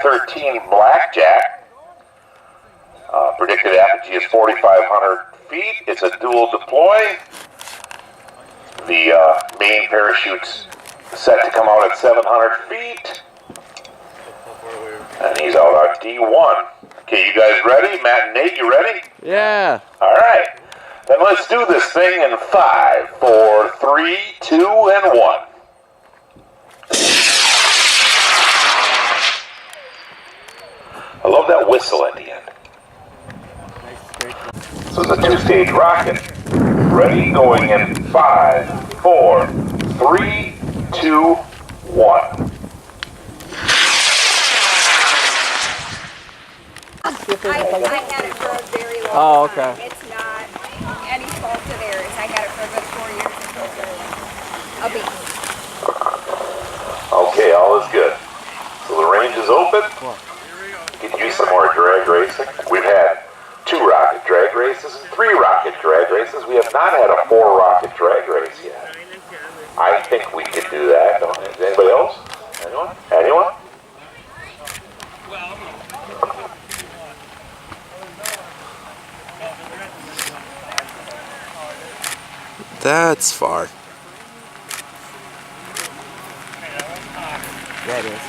J513 Black Jack. Predicted apogee is 4,500 feet. It's a dual deploy. The main parachute's set to come out at 700 feet. And he's out on D1. Okay, you guys ready? Matt and Nate, you ready? Yeah. All right. Then let's do this thing in 5, 4, 3, 2, and 1. I love that whistle at the end. This is a two-stage rocket. Ready, going in 5, 4, 3, 2, 1. I had it for a very long time. Oh, okay. It's not any fault of theirs. I had it for a good 4 years until a beat. Okay, all is good. So the range is open. You can use some more drag racing. We've had 2 rocket drag races and 3 rocket drag races. We have not had a 4 rocket drag race yet. I think we could do that. Anybody else? Anyone? Anyone? That's far. Yeah, it is.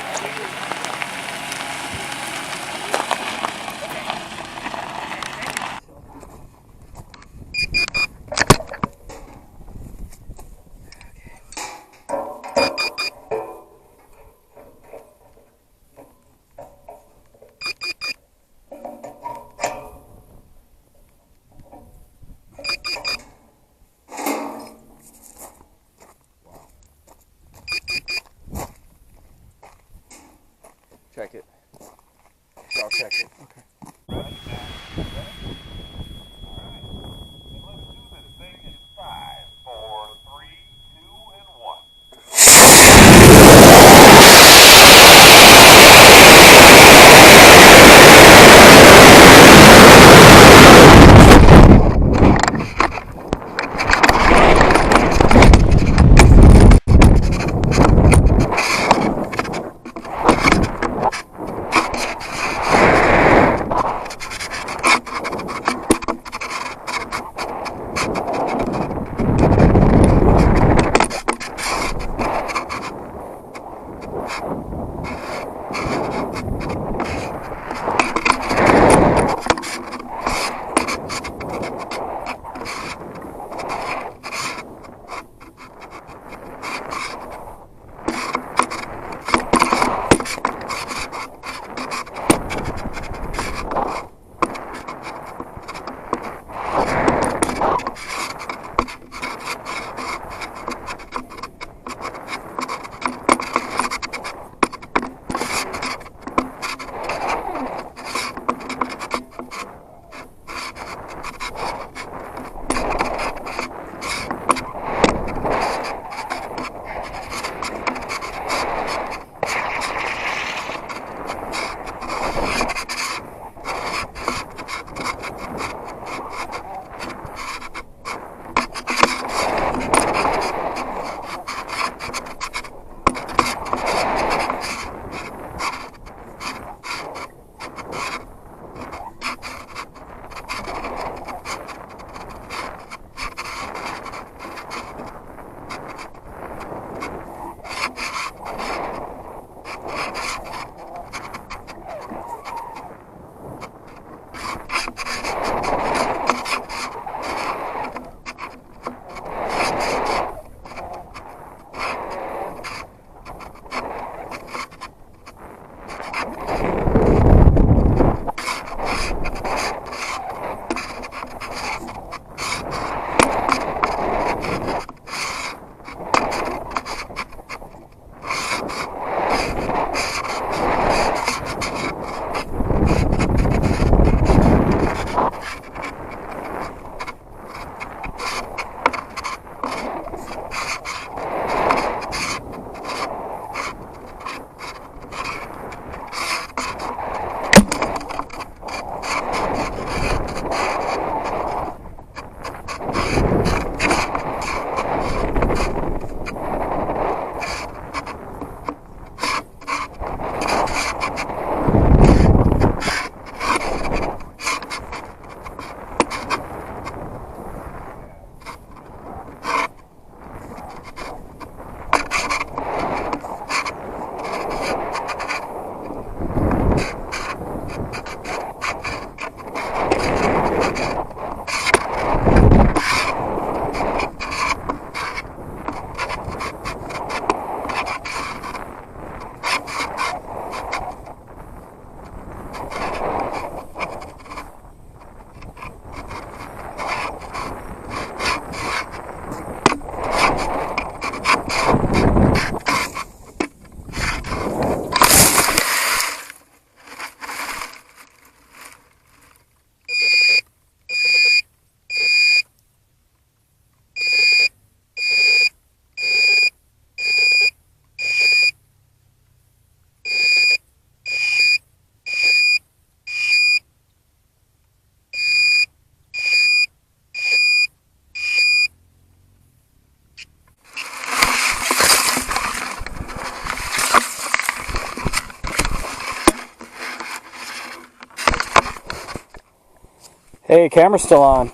Hey, camera's still on.